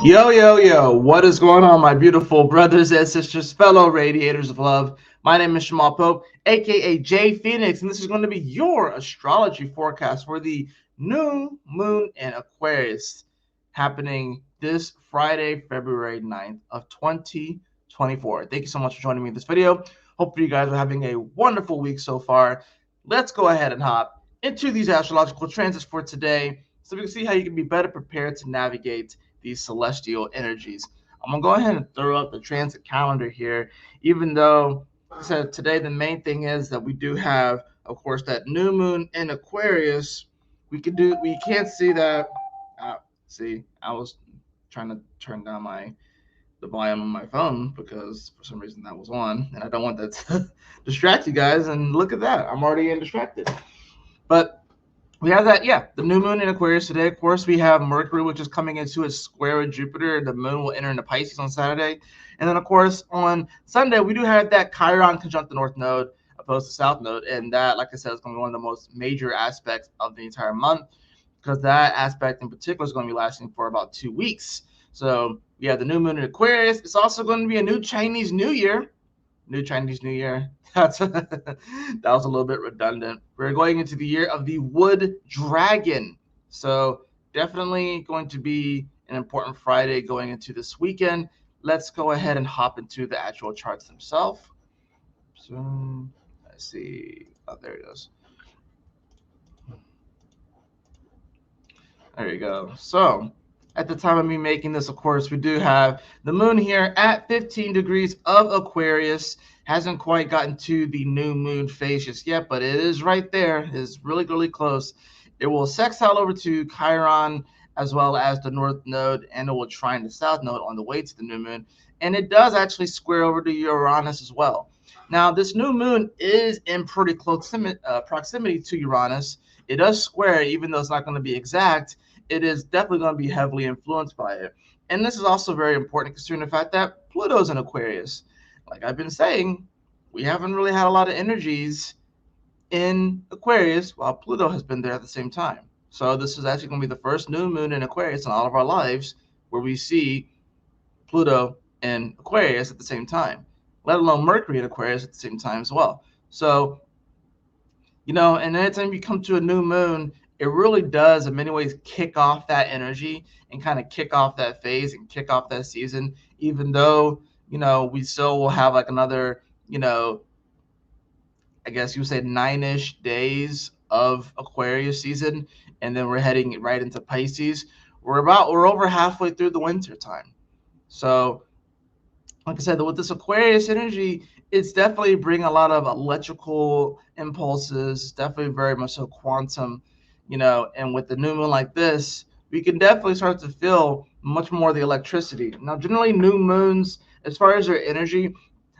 Yo, yo, yo, what is going on, my beautiful brothers and sisters, fellow radiators of love? My name is Shamal Pope, aka Jay Phoenix, and this is going to be your astrology forecast for the new moon in Aquarius happening this Friday, February 9th of 2024. Thank you so much for joining me in this video. Hope you guys are having a wonderful week so far. Let's go ahead and hop into these astrological transits for today so we can see how you can be better prepared to navigate these celestial energies. I'm gonna go ahead and throw up the transit calendar here, even though, like I said, today the main thing is that we do have, of course, that new moon in Aquarius. We can't see that. See, I was trying to turn down the volume on my phone because for some reason that was on, and I don't want that to distract you guys. And look at that, I'm already getting distracted. But we have that, yeah, the new moon in Aquarius today. Of course, we have Mercury, which is coming into a square with Jupiter. The moon will enter into Pisces on Saturday. And then, of course, on Sunday, we do have that Chiron conjunct the North Node opposed to South Node. And that, like I said, is going to be one of the most major aspects of the entire month because that aspect in particular is going to be lasting for about 2 weeks. So we have the new moon in Aquarius. It's also going to be a new Chinese New Year. New Chinese New Year. That was a little bit redundant. We're going into the year of the Wood Dragon. So definitely going to be an important Friday going into this weekend. Let's go ahead and hop into the actual charts themselves. So let's see. Oh, there it goes. There you go. So at the time of me making this, of course, we do have the moon here at 15 degrees of Aquarius. Hasn't quite gotten to the new moon phase just yet, but it is right there. It's really, really close. It will sextile over to Chiron as well as the North Node, and it will trine the South Node on the way to the new moon. And it does actually square over to Uranus as well. Now, this new moon is in pretty close proximity to Uranus. It does square, even though it's not going to be exact. It is definitely going to be heavily influenced by it. And this is also very important considering the fact that Pluto's in Aquarius. Like I've been saying, we haven't really had a lot of energies in Aquarius while Pluto has been there at the same time. So this is actually going to be the first new moon in Aquarius in all of our lives where we see Pluto in Aquarius at the same time, let alone Mercury in Aquarius at the same time as well. So, and anytime you come to a new moon, it really does in many ways kick off that energy and kind of kick off that phase and kick off that season, even though, we still will have like another, I guess you would say 9-ish days of Aquarius season, and then we're heading right into Pisces. We're over halfway through the winter time. So, like I said, with this Aquarius energy, it's definitely bringing a lot of electrical impulses. It's definitely very much so quantum, and with the new moon like this, we can definitely start to feel much more of the electricity. Now, generally, new moons, as far as their energy,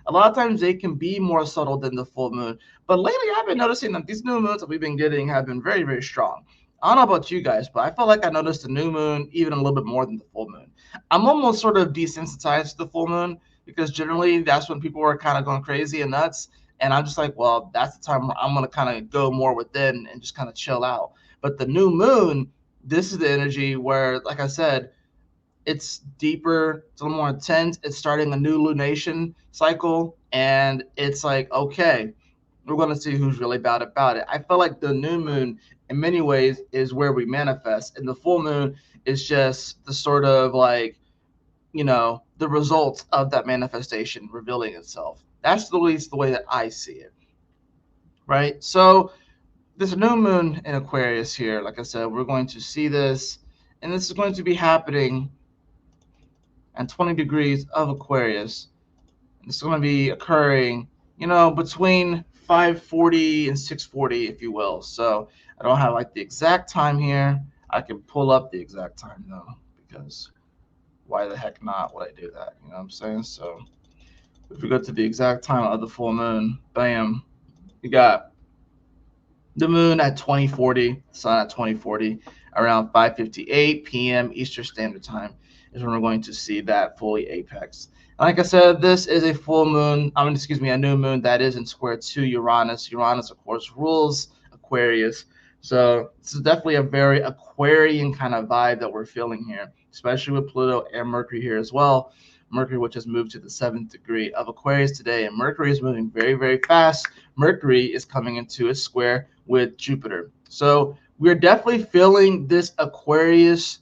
a lot of times they can be more subtle than the full moon. But lately, I've been noticing that these new moons that we've been getting have been very, very strong. I don't know about you guys, but I feel like I noticed the new moon even a little bit more than the full moon. I'm almost sort of desensitized to the full moon because generally that's when people are kind of going crazy and nuts. And I'm just like, well, that's the time where I'm going to kind of go more within and just kind of chill out. But the new moon, this is the energy where, like I said, it's deeper, it's a little more intense. It's starting a new lunation cycle, and it's like, okay, we're going to see who's really bad about it. I feel like the new moon, in many ways, is where we manifest, and the full moon is just the sort of like, the results of that manifestation revealing itself. That's at least the way that I see it, right? So this new moon in Aquarius here, like I said, we're going to see this, and this is going to be happening at 20 degrees of Aquarius. It's going to be occurring, between 5:40 and 6:40, if you will. So I don't have like the exact time here. I can pull up the exact time though, because why the heck not would I do that? You know what I'm saying? So if we go to the exact time of the full moon, bam, you got the moon at 2040, sun at 2040, around 5:58 p.m. Eastern Standard Time is when we're going to see that fully apex. And like I said, this is a full moon. A new moon that is in square to Uranus. Uranus, of course, rules Aquarius. So this is definitely a very Aquarian kind of vibe that we're feeling here, especially with Pluto and Mercury here as well. Mercury, which has moved to the 7th degree of Aquarius today, and Mercury is moving very, very fast. Mercury is coming into a square with Jupiter. So we're definitely feeling this Aquarius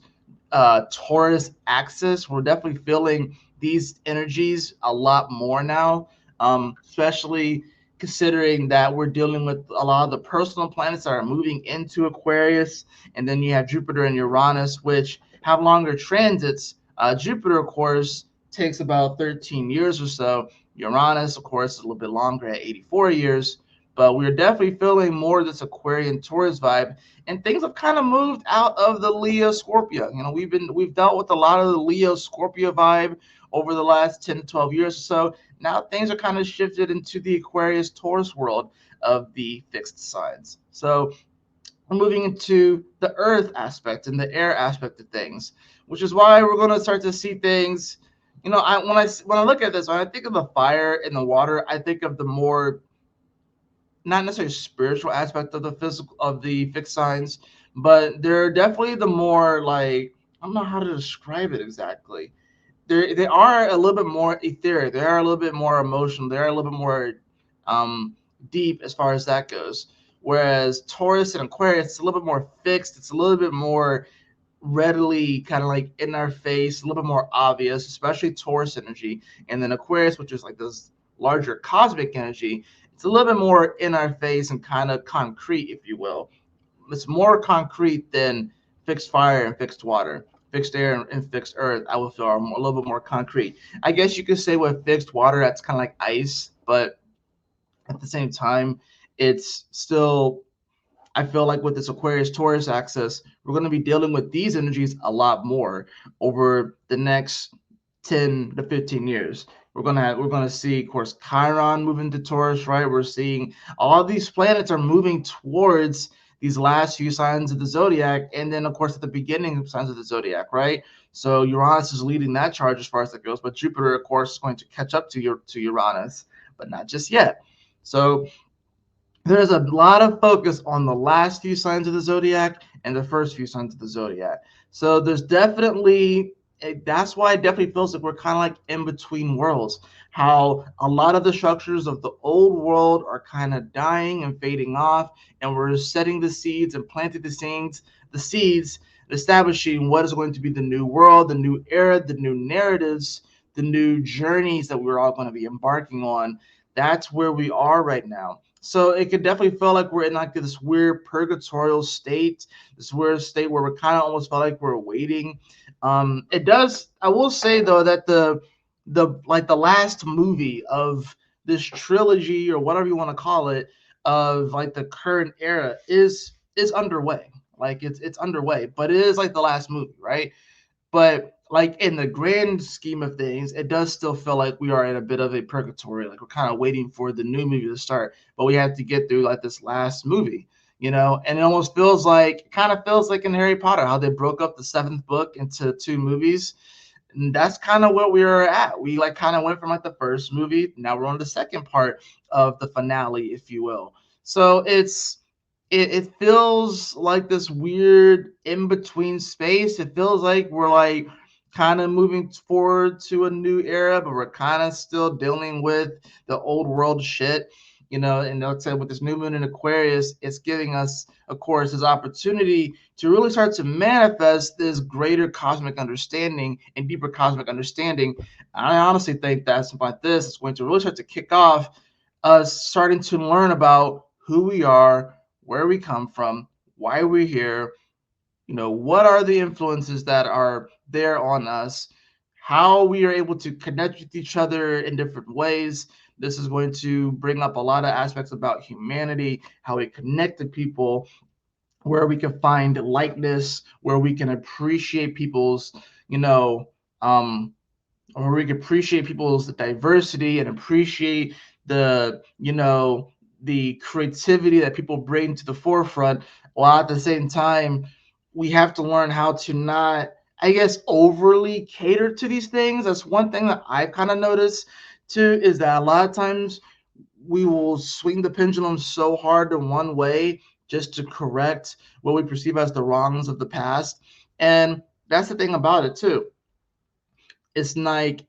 Taurus axis. We're definitely feeling these energies a lot more now, especially considering that we're dealing with a lot of the personal planets that are moving into Aquarius, and then you have Jupiter and Uranus, which have longer transits. Jupiter, of course, takes about 13 years or so. Uranus, of course, is a little bit longer at 84 years. But we're definitely feeling more of this Aquarian Taurus vibe, and things have kind of moved out of the Leo Scorpio. You know, we've dealt with a lot of the Leo Scorpio vibe over the last 10 to 12 years or so. Now things are kind of shifted into the Aquarius Taurus world of the fixed signs. So we're moving into the earth aspect and the air aspect of things, which is why we're going to start to see things. You know, when I look at this, when I think of the fire and the water, I think of the more not necessarily spiritual aspect of the physical of the fixed signs, but they're definitely the more like, I don't know how to describe it exactly. They are a little bit more etheric. They are a little bit more emotional. They are a little bit more um, deep as far as that goes. Whereas Taurus and Aquarius, it's a little bit more fixed. It's a little bit more readily kind of like in our face, a little bit more obvious, especially Taurus energy. And then Aquarius, which is like this larger cosmic energy, it's a little bit more in our face and kind of concrete, if you will. It's more concrete than fixed fire and fixed water. Fixed air and fixed earth, I would feel are a little bit more concrete. I guess you could say with fixed water, that's kind of like ice, but at the same time, it's still, I feel like with this Aquarius Taurus axis, we're going to be dealing with these energies a lot more over the next 10 to 15 years. We're gonna see, of course, Chiron moving to Taurus, right? We're seeing all these planets are moving towards these last few signs of the zodiac, and then of course at the beginning of signs of the zodiac, right? So Uranus is leading that charge as far as that goes, but Jupiter, of course, is going to catch up to Uranus, but not just yet. So there's a lot of focus on the last few signs of the zodiac and the first few signs of the zodiac. So there's definitely, that's why it definitely feels like we're kind of like in between worlds. How a lot of the structures of the old world are kind of dying and fading off, and we're setting the seeds and planting the seeds, establishing what is going to be the new world, the new era, the new narratives, the new journeys that we're all going to be embarking on. That's where we are right now. So it could definitely feel like we're in like this weird purgatorial state, this weird state where we kind of almost felt like we're waiting. It does. I will say though that the last movie of this trilogy or whatever you want to call it of like the current era is underway. Like it's underway, but it is like the last movie, right? But like in the grand scheme of things, it does still feel like we are in a bit of a purgatory. Like we're kind of waiting for the new movie to start, but we have to get through like this last movie, you know. And it almost feels like, kind of feels like in Harry Potter, how they broke up the seventh book into two movies. And that's kind of what we were at. We like kind of went from like the first movie, now we're on the second part of the finale, if you will. So it feels like this weird in between space. It feels like we're like kind of moving forward to a new era, but we're kind of still dealing with the old world shit, you know. And like I said, with this new moon in Aquarius, it's giving us, of course, this opportunity to really start to manifest this greater cosmic understanding and deeper cosmic understanding. I honestly think that something like this is going to really start to kick off us starting to learn about who we are, where we come from, why we're here, you know, what are the influences that are there on us, how we are able to connect with each other in different ways. This is going to bring up a lot of aspects about humanity, how we connect to people, where we can find likeness, where we can appreciate people's, you know, where we can appreciate people's diversity and appreciate the, you know, the creativity that people bring to the forefront, while at the same time we have to learn how to not, I guess, overly cater to these things. That's one thing that I've kind of noticed too, is that a lot of times we will swing the pendulum so hard in one way just to correct what we perceive as the wrongs of the past. And that's the thing about it too. It's like,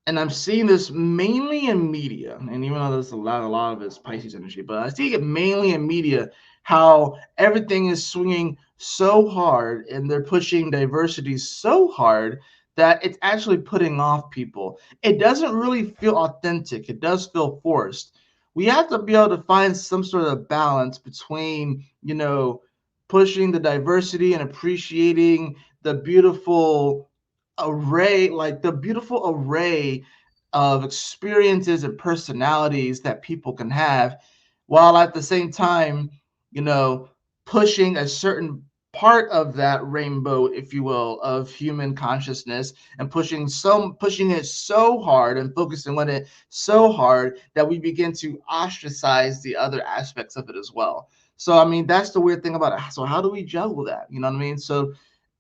and I'm seeing this mainly in media, and even though there's a lot of it's Pisces energy, but I see it mainly in media, how everything is swinging so hard and they're pushing diversity so hard that it's actually putting off people. It doesn't really feel authentic. It does feel forced. We have to be able to find some sort of balance between, pushing the diversity and appreciating the beautiful array of experiences and personalities that people can have, while at the same time, you know, pushing a certain part of that rainbow, if you will, of human consciousness, and pushing it so hard and focusing on it so hard that we begin to ostracize the other aspects of it as well. So I mean, that's the weird thing about it. So how do we juggle that? You know what I mean? So,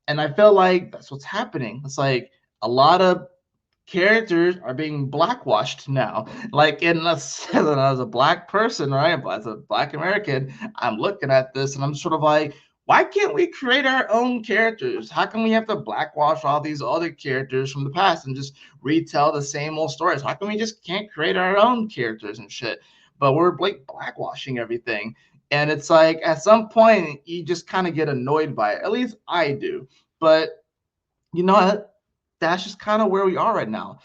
and I feel like that's what's happening. It's like a lot of characters are being blackwashed now. Like, in as a black person, right? As a black American, I'm looking at this and I'm sort of like, why can't we create our own characters? How come we have to blackwash all these other characters from the past and just retell the same old stories? How come we just can't create our own characters and shit? But we're like blackwashing everything. And it's like at some point you just kind of get annoyed by it. At least I do. But you know what? That's just kind of where we are right now.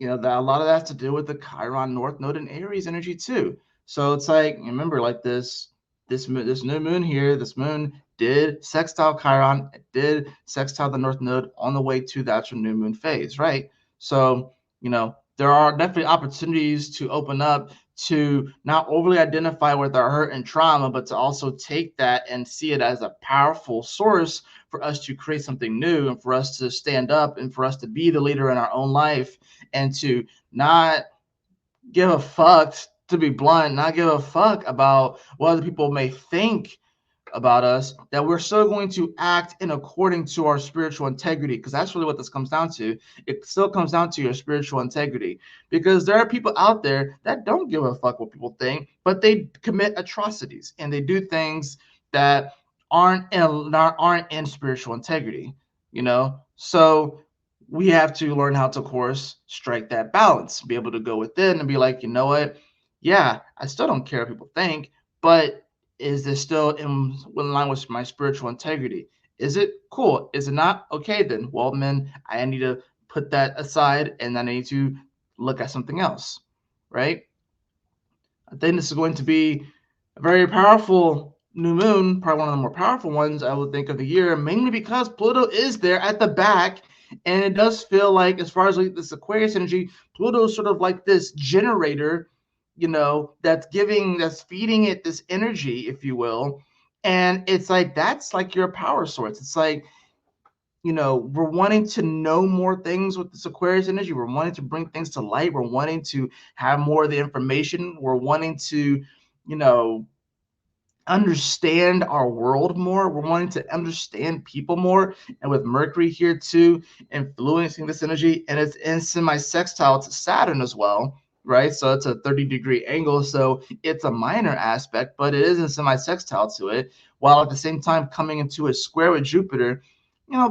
That a lot of that's to do with the Chiron North Node and Aries energy too. So it's like, remember, like this new moon here, this moon did sextile Chiron, it did sextile the North Node on the way to the actual new moon phase, right? So there are definitely opportunities to open up to not overly identify with our hurt and trauma, but to also take that and see it as a powerful source for us to create something new and for us to stand up and for us to be the leader in our own life and to not give a fuck, to be blunt, not give a fuck about what other people may think about us, that we're still going to act in according to our spiritual integrity, because that's really what this comes down to. It still comes down to your spiritual integrity, because there are people out there that don't give a fuck what people think, but they commit atrocities and they do things that aren't in spiritual integrity, so we have to learn how to, of course, strike that balance, be able to go within and be like, you know what, yeah, I still don't care what people think, but is this still in line with my spiritual integrity? Is it cool? Is it not? Okay, then. Well, then I need to put that aside and I need to look at something else, right? I think this is going to be a very powerful new moon, probably one of the more powerful ones I would think of the year, mainly because Pluto is there at the back. And it does feel like, as far as like this Aquarius energy, Pluto is sort of like this generator, that's feeding it this energy, if you will. And it's like, that's like your power source. It's like, we're wanting to know more things with this Aquarius energy. We're wanting to bring things to light. We're wanting to have more of the information. We're wanting to, you know, understand our world more. We're wanting to understand people more. And with Mercury here too, influencing this energy, and it's in semi-sextile to Saturn as well, right? So it's a 30-degree angle. So it's a minor aspect, but it is in semi-sextile to it, while at the same time coming into a square with Jupiter.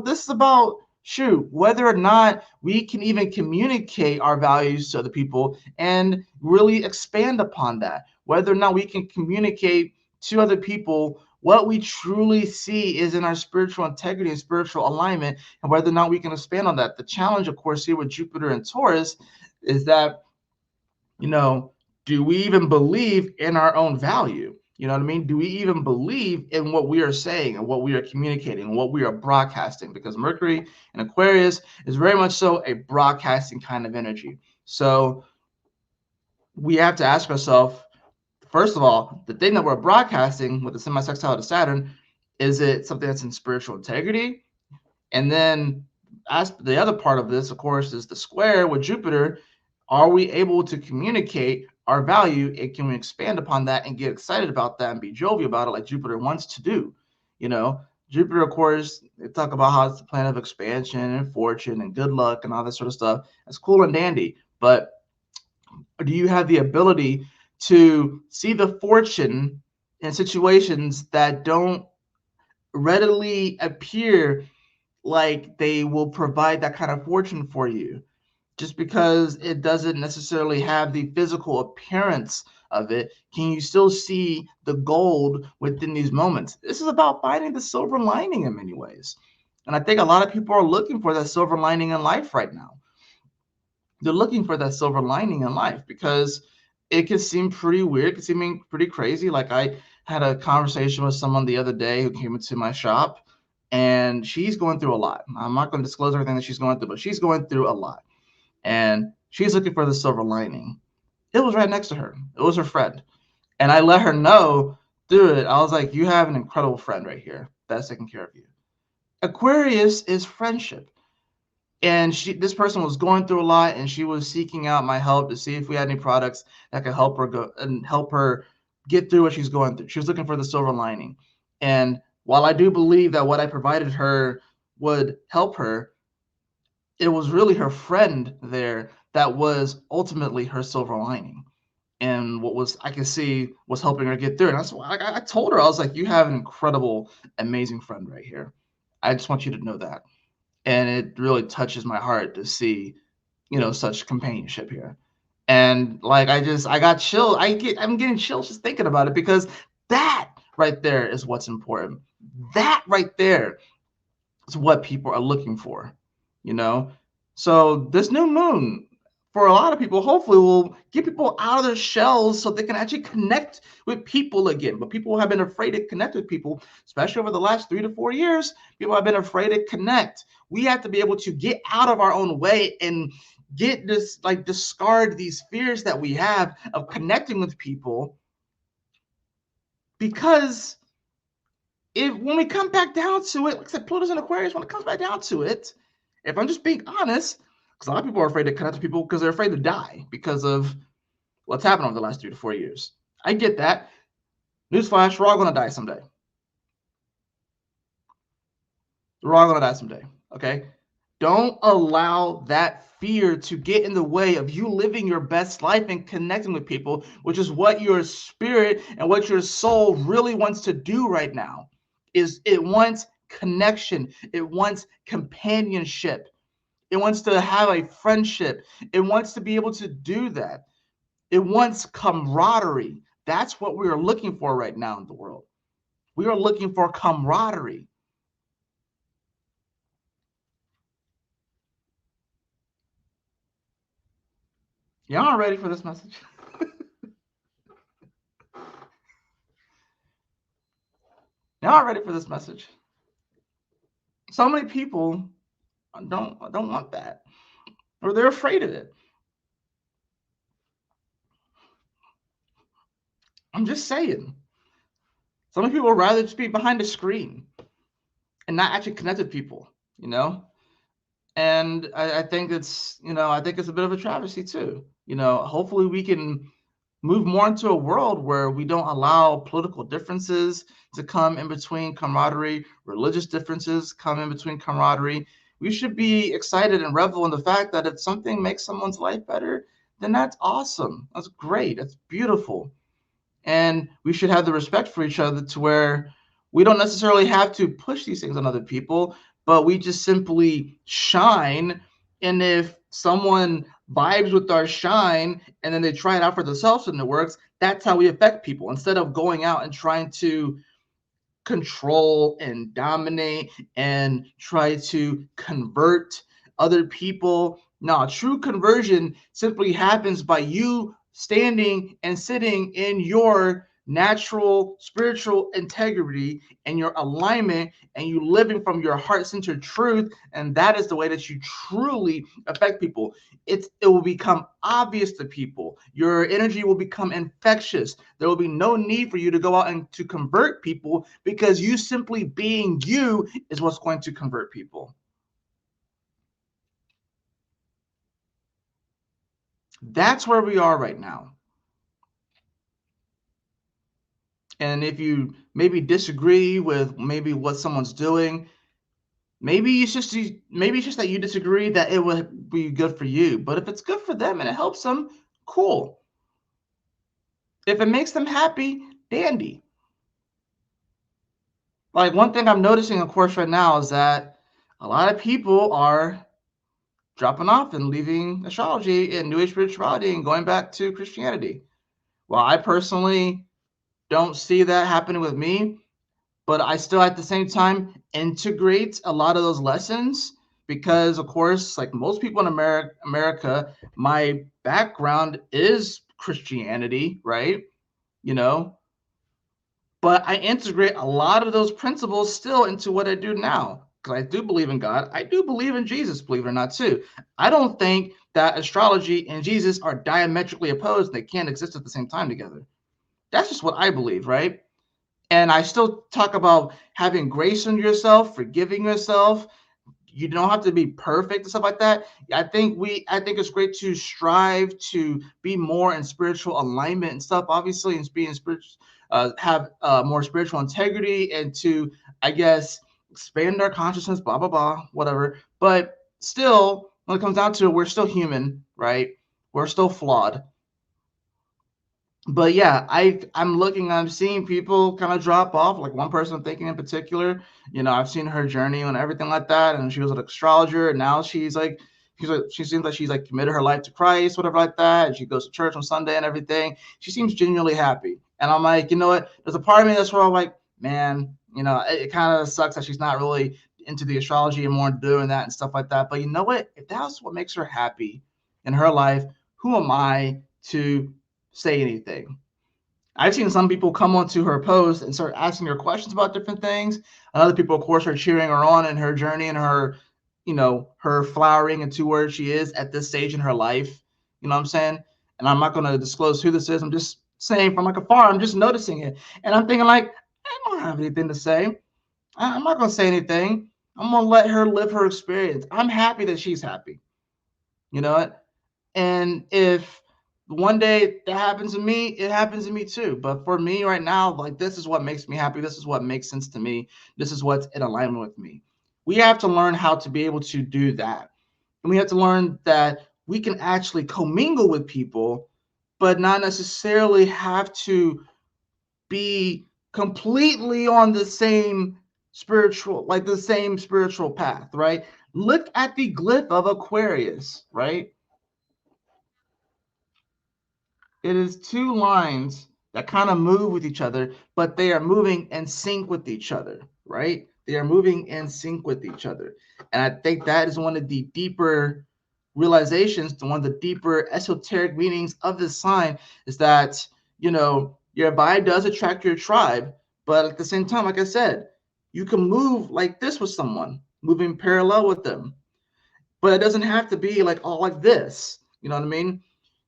This is about, shoot, whether or not we can even communicate our values to other people and really expand upon that, whether or not we can communicate to other people what we truly see is in our spiritual integrity and spiritual alignment, and whether or not we can expand on that. The challenge, of course, here with Jupiter and Taurus is that, do we even believe in our own value? You know what I mean? Do we even believe in what we are saying and what we are communicating and what we are broadcasting? Because Mercury in Aquarius is very much so a broadcasting kind of energy. So we have to ask ourselves, first of all, the thing that we're broadcasting with the semi-sextile to Saturn, is it something that's in spiritual integrity? And then as the other part of this, of course, is the square with Jupiter. Are we able to communicate our value, and can we expand upon that and get excited about that and be jovial about it like Jupiter wants to do? Jupiter, of course, they talk about how it's the planet of expansion and fortune and good luck and all that sort of stuff. That's cool and dandy, but do you have the ability to see the fortune in situations that don't readily appear like they will provide that kind of fortune for you, just because it doesn't necessarily have the physical appearance of it. Can you still see the gold within these moments? This is about finding the silver lining in many ways. And I think a lot of people are looking for that silver lining in life right now. They're looking for that silver lining in life because it can seem pretty weird, it can seem pretty crazy. Like, I had a conversation with someone the other day who came into my shop, and she's going through a lot. I'm not going to disclose everything that she's going through, but she's going through a lot. And she's looking for the silver lining. It was right next to her. It was her friend. And I let her know through it. I was like, you have an incredible friend right here that's taking care of you. Aquarius is friendship. And this person was going through a lot, and she was seeking out my help to see if we had any products that could help her go and help her get through what she's going through. She was looking for the silver lining. And while I do believe that what I provided her would help her, it was really her friend there that was ultimately her silver lining, and what was I could see was helping her get through. And that's why I told her, I was like, you have an incredible, amazing friend right here. I just want you to know that. And it really touches my heart to see, such companionship here. And like, I got chills. I'm getting chills just thinking about it, because that right there is what's important. That right there is what people are looking for, you know? So this new moon, for a lot of people, hopefully will get people out of their shells so they can actually connect with people again. But people have been afraid to connect with people, especially over the last 3 to 4 years. People have been afraid to connect. We have to be able to get out of our own way and get this, like, discard these fears that we have of connecting with people, because when we come back down to it, like I said, Pluto's in Aquarius, when it comes back down to it, if I'm just being honest, because a lot of people are afraid to connect to people because they're afraid to die because of what's happened over the last 3 to 4 years. I get that. Newsflash, we're all going to die someday. We're all going to die someday, okay? Don't allow that fear to get in the way of you living your best life and connecting with people, which is what your spirit and what your soul really wants to do right now. Is it wants connection, it wants companionship, it wants to have a friendship, it wants to be able to do that, it wants camaraderie. That's what we are looking for right now in the world. We are looking for camaraderie. Y'all aren't ready for this message? Y'all aren't ready for this message? So many people don't want that, or they're afraid of it. I'm just saying. So many people would rather just be behind a screen and not actually connect with people, you know? And I think I think it's a bit of a travesty too. Hopefully we can move more into a world where we don't allow political differences to come in between camaraderie, religious differences come in between camaraderie. We should be excited and revel in the fact that if something makes someone's life better, then that's awesome. That's great. That's beautiful. And we should have the respect for each other to where we don't necessarily have to push these things on other people, but we just simply shine. And if someone vibes with our shine and then they try it out for themselves and it works, that's how we affect people, instead of going out and trying to control and dominate and try to convert other people. No, true conversion simply happens by you standing and sitting in your natural spiritual integrity and your alignment, and you living from your heart-centered truth. And that is the way that you truly affect people. It will become obvious to people. Your energy will become infectious. There will be no need for you to go out and to convert people, because you simply being you is what's going to convert people. That's where we are right now. And if you maybe disagree with maybe what someone's doing, maybe it's just that you disagree that it would be good for you. But if it's good for them and it helps them, cool. If it makes them happy, dandy. like one thing I'm noticing, of course, right now is that a lot of people are dropping off and leaving astrology and New Age spirituality and going back to Christianity. Well, I personally don't see that happening with me, but I still at the same time integrate a lot of those lessons because, of course, like most people in America, my background is Christianity, right? You know, but I integrate a lot of those principles still into what I do now because I do believe in God. I do believe in Jesus, believe it or not, too. I don't think that astrology and Jesus are diametrically opposed. They can't exist at the same time together. That's just what I believe, right? And I still talk about having grace on yourself, forgiving yourself. You don't have to be perfect and stuff like that. I think it's great to strive to be more in spiritual alignment and stuff, obviously, and being spiritual, have more spiritual integrity, and to, I guess, expand our consciousness, blah blah blah, whatever. But still, when it comes down to it, we're still human, right? We're still flawed. But yeah, I'm seeing people kind of drop off. Like one person I'm thinking in particular, I've seen her journey and everything like that, and she was an astrologer, and now she seems like she's like committed her life to Christ, whatever like that. And she goes to church on Sunday and everything. She seems genuinely happy, and I'm like, you know what? There's a part of me that's where I'm like, man, it kind of sucks that she's not really into the astrology and more doing that and stuff like that. But you know what? If that's what makes her happy in her life, who am I to say anything? I've seen some people come onto her post and start asking her questions about different things. And other people, of course, are cheering her on in her journey and her, her flowering into where she is at this stage in her life. You know what I'm saying? And I'm not going to disclose who this is. I'm just saying from like afar, I'm just noticing it. And I'm thinking like, I don't have anything to say. I'm not going to say anything. I'm going to let her live her experience. I'm happy that she's happy. You know what? And if one day that happens to me, it happens to me too. But for me right now, like this is what makes me happy. This is what makes sense to me. This is what's in alignment with me. We have to learn how to be able to do that. And we have to learn that we can actually commingle with people, but not necessarily have to be completely on the same spiritual path, right? Look at the glyph of Aquarius, right? It is two lines that kind of move with each other, but they are moving in sync with each other, right? They are moving in sync with each other. And I think that is one of the deeper realizations, one of the deeper esoteric meanings of this sign is that, your vibe does attract your tribe, but at the same time, like I said, you can move like this with someone, moving parallel with them. But it doesn't have to be like all like this. You know what I mean?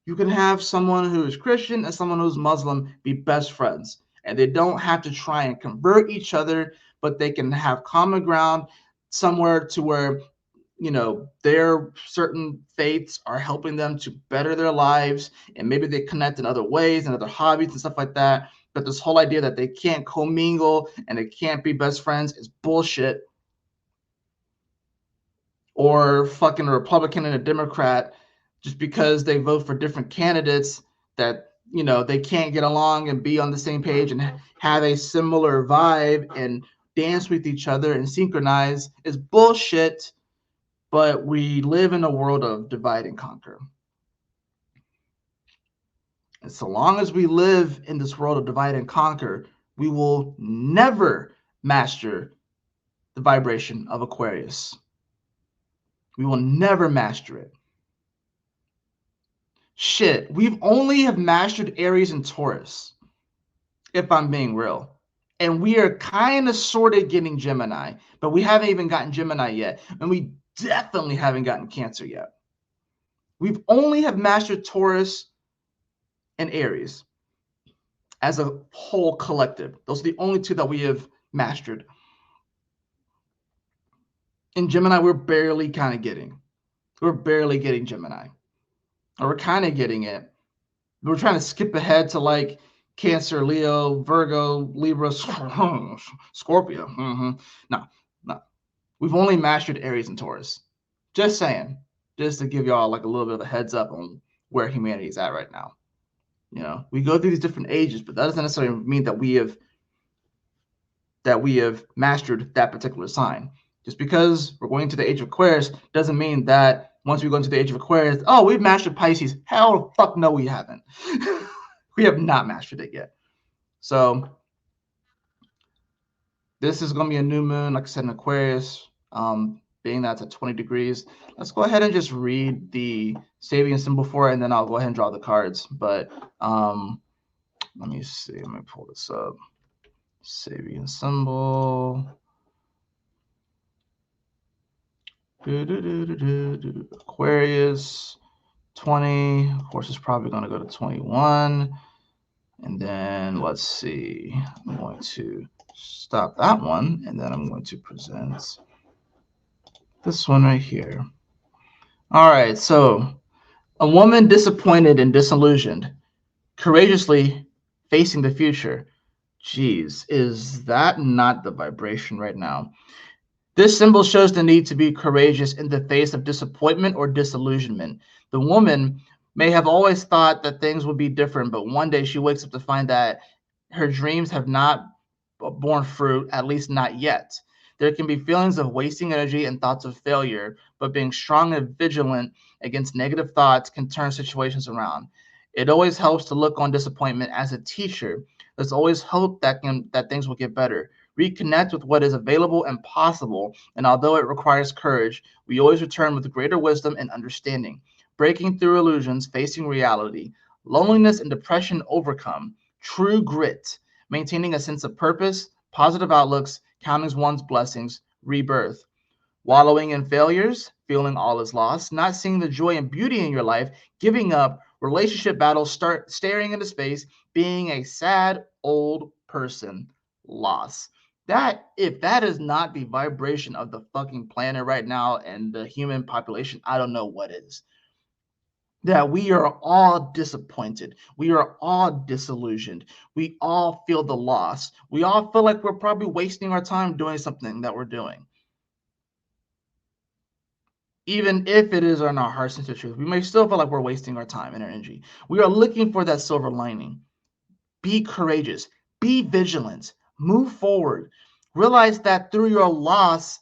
You can have someone who is Christian and someone who's Muslim be best friends, and they don't have to try and convert each other, but they can have common ground somewhere to where their certain faiths are helping them to better their lives, and maybe they connect in other ways and other hobbies and stuff like that. But this whole idea that they can't commingle and they can't be best friends is bullshit. Or fucking a Republican and a Democrat just because they vote for different candidates that they can't get along and be on the same page and have a similar vibe and dance with each other and synchronize is bullshit. But we live in a world of divide and conquer. And so long as we live in this world of divide and conquer, we will never master the vibration of Aquarius. We will never master it. Shit, we've only have mastered Aries and Taurus, if I'm being real. And we are kind of sort of getting Gemini, but we haven't even gotten Gemini yet. And we definitely haven't gotten Cancer yet. We've only have mastered Taurus and Aries as a whole collective. Those are the only two that we have mastered. In Gemini, we're barely getting Gemini. Or we're kind of getting it. We're trying to skip ahead to like Cancer, Leo, Virgo, Libra, Scorpio. No. We've only mastered Aries and Taurus. Just saying. Just to give y'all like a little bit of a heads up on where humanity is at right now. We go through these different ages, but that doesn't necessarily mean that we have that we have mastered that particular sign. Just because we're going to the age of Aquarius doesn't mean that once we go into the age of Aquarius, oh, we've mastered Pisces. Hell, fuck no, we haven't. We have not mastered it yet. So this is going to be a new moon, like I said, in Aquarius, being that's at 20 degrees. Let's go ahead and just read the Sabian symbol for it, and then I'll go ahead and draw the cards. But let me see. Let me pull this up. Sabian symbol. Aquarius 20. Of course, it's probably going to go to 21. And then let's see. I'm going to stop that one, and then I'm going to present this one right here. All right, so a woman disappointed and disillusioned, courageously facing the future. Geez, is that not the vibration right now? This symbol shows the need to be courageous in the face of disappointment or disillusionment. The woman may have always thought that things would be different, but one day she wakes up to find that her dreams have not borne fruit, at least not yet. There can be feelings of wasting energy and thoughts of failure, but being strong and vigilant against negative thoughts can turn situations around. It always helps to look on disappointment as a teacher. There's always hope that things will get better. Reconnect with what is available and possible, and although it requires courage, we always return with greater wisdom and understanding. Breaking through illusions, facing reality, loneliness and depression overcome, true grit, maintaining a sense of purpose, positive outlooks, counting one's blessings, rebirth. Wallowing in failures, feeling all is lost, not seeing the joy and beauty in your life, giving up, relationship battles, start staring into space, being a sad old person, loss. That, if that is not the vibration of the fucking planet right now and the human population, I don't know what is. That we are all disappointed. We are all disillusioned. We all feel the loss. We all feel like we're probably wasting our time doing something that we're doing. Even if it is in our heart center truth, we may still feel like we're wasting our time and our energy. We are looking for that silver lining. Be courageous. Be vigilant. Move forward. Realize that through your loss,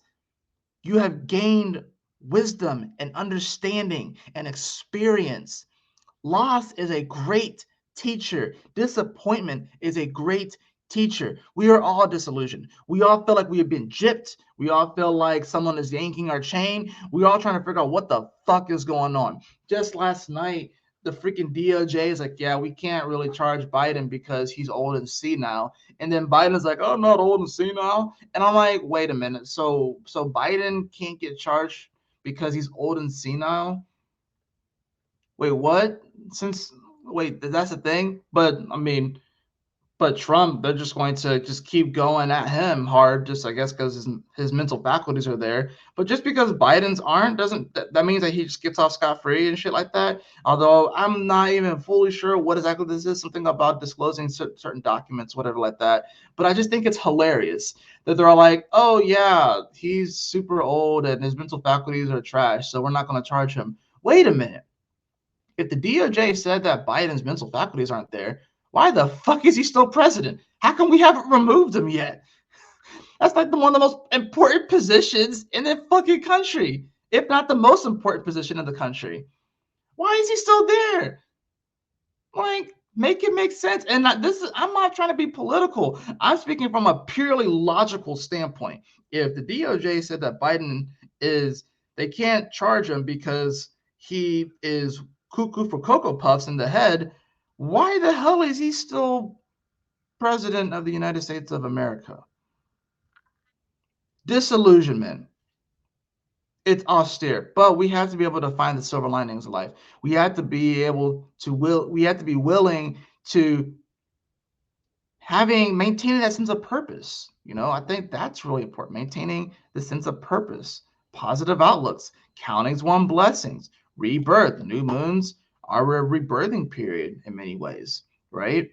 you have gained wisdom and understanding and experience. Loss is a great teacher. Disappointment is a great teacher. We are all disillusioned. We all feel like we have been gypped. We all feel like someone is yanking our chain. We all trying to figure out what the fuck is going on. Just last night, the freaking DOJ is like, yeah, we can't really charge Biden because he's old and senile. And then Biden's like, oh, I'm not old and senile. And I'm like, wait a minute. So Biden can't get charged because he's old and senile? Wait, what? Wait, that's the thing? But I mean, but Trump, they're just going to just keep going at him hard, just I guess because his mental faculties are there. But just because Biden's aren't, doesn't that means that he just gets off scot-free and shit like that? Although I'm not even fully sure what exactly this is, something about disclosing certain documents, whatever like that. But I just think it's hilarious that they're all like, oh yeah, he's super old and his mental faculties are trash, so we're not going to charge him. Wait a minute. If the DOJ said that Biden's mental faculties aren't there, why the fuck is he still president? How come we haven't removed him yet? That's like one of the most important positions in the fucking country, if not the most important position in the country. Why is he still there? Like, make it make sense. And I'm not trying to be political. I'm speaking from a purely logical standpoint. If the DOJ said that Biden they can't charge him because he is cuckoo for Cocoa Puffs in the head, why the hell is he still president of the United States of America? Disillusionment. It's austere, but we have to be able to find the silver linings of life. We have to be willing to maintaining that sense of purpose. I think that's really important. Maintaining the sense of purpose, positive outlooks, counting one blessings, rebirth. New moons are a rebirthing period in many ways, right?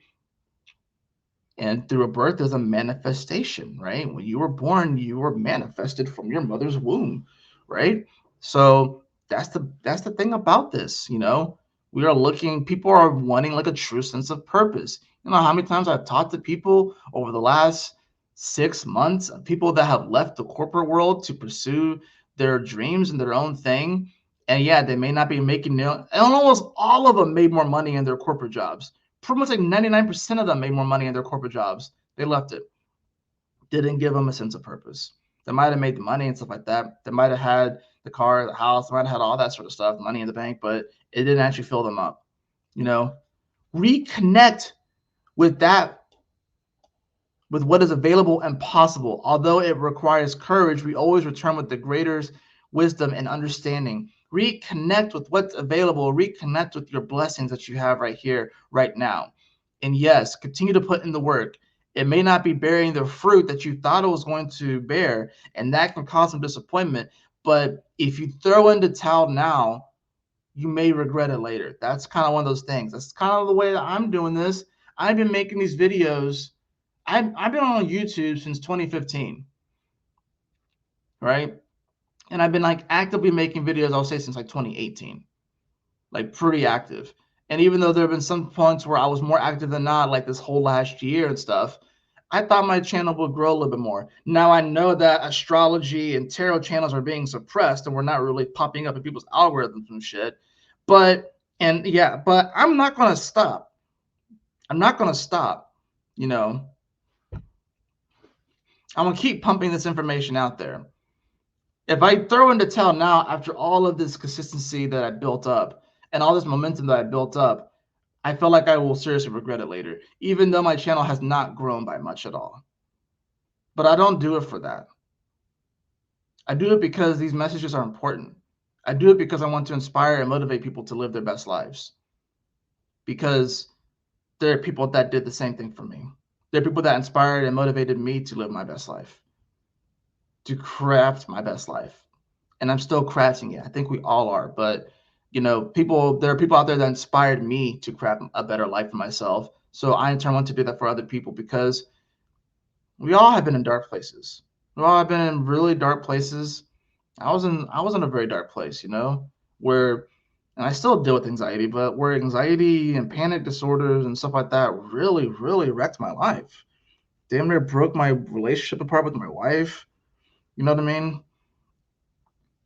And through a birth, there's a manifestation, right? When you were born, you were manifested from your mother's womb, right? So that's the thing about this, people are wanting like a true sense of purpose. How many times I've talked to people over the last 6 months, people that have left the corporate world to pursue their dreams and their own thing. And yeah, they may not be making, and almost all of them made more money in their corporate jobs. Pretty much like 99% of them made more money in their corporate jobs. They left it. Didn't give them a sense of purpose. They might have made the money and stuff like that. They might have had the car, the house, they might have had all that sort of stuff, money in the bank, but it didn't actually fill them up. Reconnect with that, with what is available and possible. Although it requires courage, we always return with the greater wisdom and understanding. Reconnect with what's available. Reconnect with your blessings that you have right here, right now. And yes, continue to put in the work. It may not be bearing the fruit that you thought it was going to bear, and that can cause some disappointment. But if you throw in the towel now, you may regret it later. That's kind of one of those things. That's kind of the way that I'm doing this. I've been making these videos. I've been on YouTube since 2015, right? And I've been like actively making videos, I'll say, since like 2018, like pretty active. And even though there have been some points where I was more active than not, like this whole last year and stuff, I thought my channel would grow a little bit more. Now I know that astrology and tarot channels are being suppressed and we're not really popping up in people's algorithms and shit. But I'm not going to stop. I'm not going to stop, I'm going to keep pumping this information out there. If I throw in the towel now, after all of this consistency that I built up and all this momentum that I built up, I feel like I will seriously regret it later, even though my channel has not grown by much at all. But I don't do it for that. I do it because these messages are important. I do it because I want to inspire and motivate people to live their best lives. Because there are people that did the same thing for me. There are people that inspired and motivated me to live my best life, to craft my best life. And I'm still crafting it. I think we all are. But, there are people out there that inspired me to craft a better life for myself. So I, in turn, want to do that for other people, because we all have been in dark places. We all have been in really dark places. I was in a very dark place, where, and I still deal with anxiety, but where anxiety and panic disorders and stuff like that really, really wrecked my life. Damn near broke my relationship apart with my wife. You know what I mean?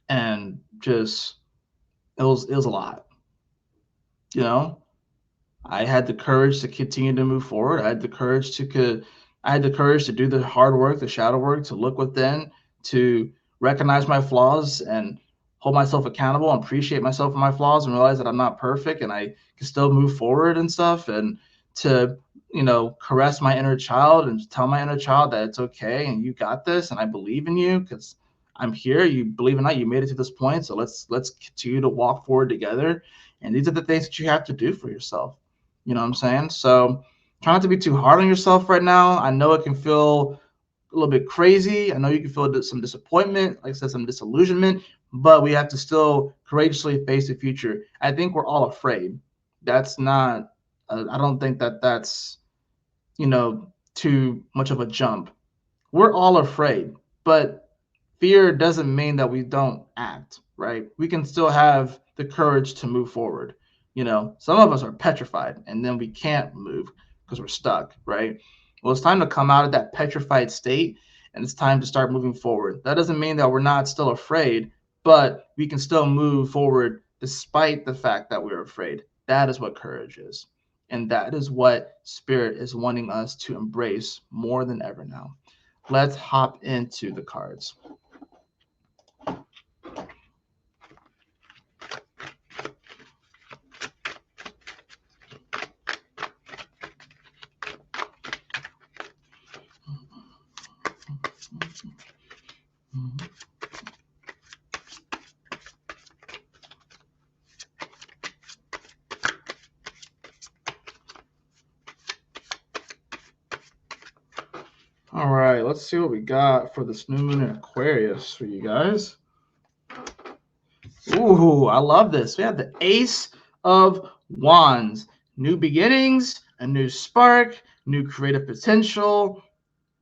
And just, it was a lot. I had the courage to continue to move forward. I had the courage to do the hard work, the shadow work, to look within, to recognize my flaws and hold myself accountable and appreciate myself for my flaws, and realize that I'm not perfect and I can still move forward and stuff, and to, caress my inner child and tell my inner child that it's okay and you got this and I believe in you because I'm here. You believe it or not, you made it to this point. So let's continue to walk forward together. And these are the things that you have to do for yourself. You know what I'm saying? So try not to be too hard on yourself right now. I know it can feel a little bit crazy. I know you can feel some disappointment, like I said, some disillusionment, but we have to still courageously face the future. I think we're all afraid. That's not, I don't think that that's, too much of a jump. We're all afraid, but fear doesn't mean that we don't act, right? We can still have the courage to move forward. Some of us are petrified and then we can't move because we're stuck, right? Well, it's time to come out of that petrified state and it's time to start moving forward. That doesn't mean that we're not still afraid, but we can still move forward despite the fact that we're afraid. That is what courage is. And that is what Spirit is wanting us to embrace more than ever now. Let's hop into the cards. All right, let's see what we got for this new moon in Aquarius for you guys. Ooh, I love this. We have the Ace of Wands. New beginnings, a new spark, new creative potential,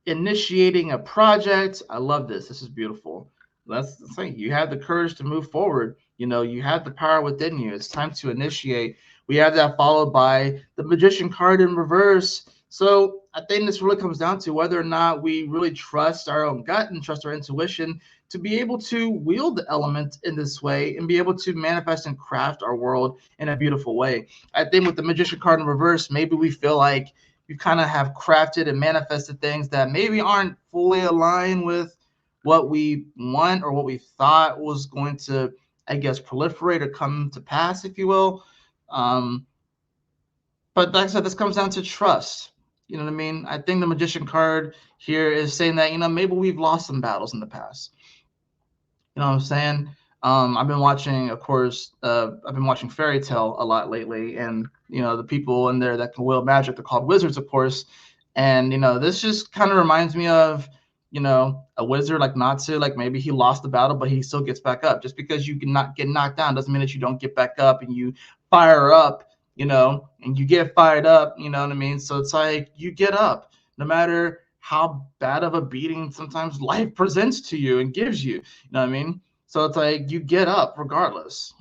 initiating a project. I love this. This is beautiful. That's the thing. You have the courage to move forward. You have the power within you. It's time to initiate. We have that followed by the Magician card in reverse. So I think this really comes down to whether or not we really trust our own gut and trust our intuition to be able to wield the elements in this way and be able to manifest and craft our world in a beautiful way. I think with the Magician card in reverse, maybe we feel like we kind of have crafted and manifested things that maybe aren't fully aligned with what we want or what we thought was going to, I guess, proliferate or come to pass, if you will. But like I said, this comes down to trust. You know what I mean? I think the Magician card here is saying that, maybe we've lost some battles in the past. You know what I'm saying? I've been watching, of course, I've been watching Fairy Tale a lot lately, and the people in there that can wield magic, they're called wizards, of course. And this just kind of reminds me of, a wizard like Natsu, like maybe he lost the battle, but he still gets back up. Just because you can not get knocked down doesn't mean that you don't get back up and you fire up, and you get fired up, you know what I mean? So it's like you get up no matter how bad of a beating sometimes life presents to you and gives you, you know what I mean? So it's like you get up regardless,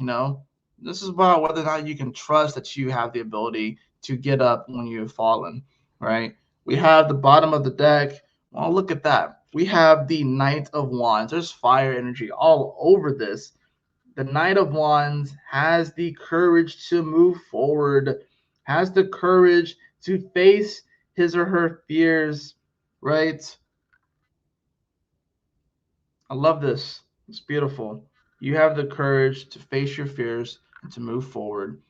This is about whether or not you can trust that you have the ability to get up when you've fallen, right? We have the bottom of the deck. Well, look at that. We have the Knight of Wands. There's fire energy all over this. The Knight of Wands has the courage to move forward, has the courage to face his or her fears, right? I love this. It's beautiful. You have the courage to face your fears and to move forward.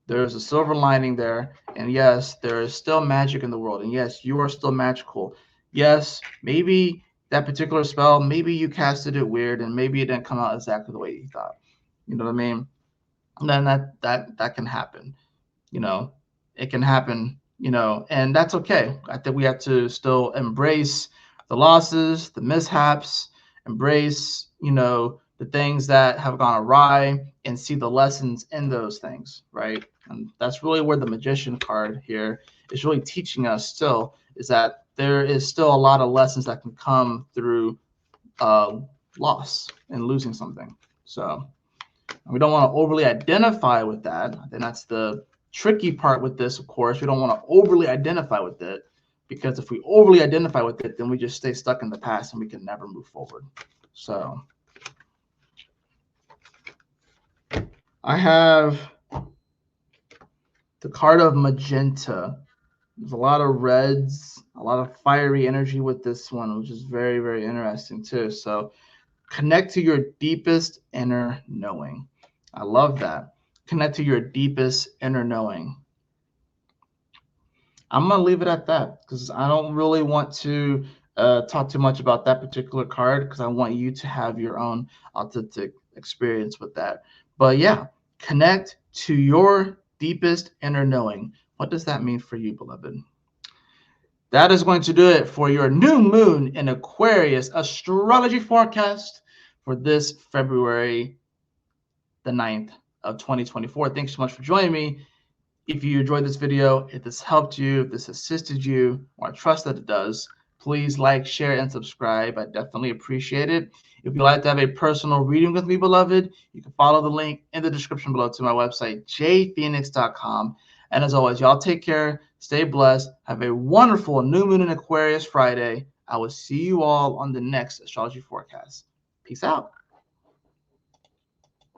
There's a silver lining there. And yes, there is still magic in the world. And yes, you are still magical. Yes, maybe that particular spell, maybe you casted it weird and maybe it didn't come out exactly the way you thought. You know what I mean? And then that can happen. It can happen, and that's okay. I think we have to still embrace the losses, the mishaps, embrace, the things that have gone awry and see the lessons in those things, right? And that's really where the Magician card here is really teaching us still, is that there is still a lot of lessons that can come through loss and losing something. So we don't want to overly identify with that. And that's the tricky part with this, of course. We don't want to overly identify with it, because if we overly identify with it, then we just stay stuck in the past and we can never move forward. So I have the card of Magenta. There's a lot of reds, a lot of fiery energy with this one, which is very, very interesting too. So connect to your deepest inner knowing. I love that. Connect to your deepest inner knowing. I'm going to leave it at that because I don't really want to talk too much about that particular card, because I want you to have your own authentic experience with that. But yeah, connect to your deepest inner knowing. What does that mean for you, beloved? That is going to do it for your new moon in Aquarius astrology forecast for this February the 9th of 2024. Thanks so much for joining me. If you enjoyed this video, if this helped you, if this assisted you, or I trust that it does, please like, share, and subscribe. I definitely appreciate it. If you'd like to have a personal reading with me, beloved, you can follow the link in the description below to my website, jphoenix.com. And as always, y'all take care, stay blessed, have a wonderful new moon in Aquarius Friday. I will see you all on the next astrology forecast. Peace out.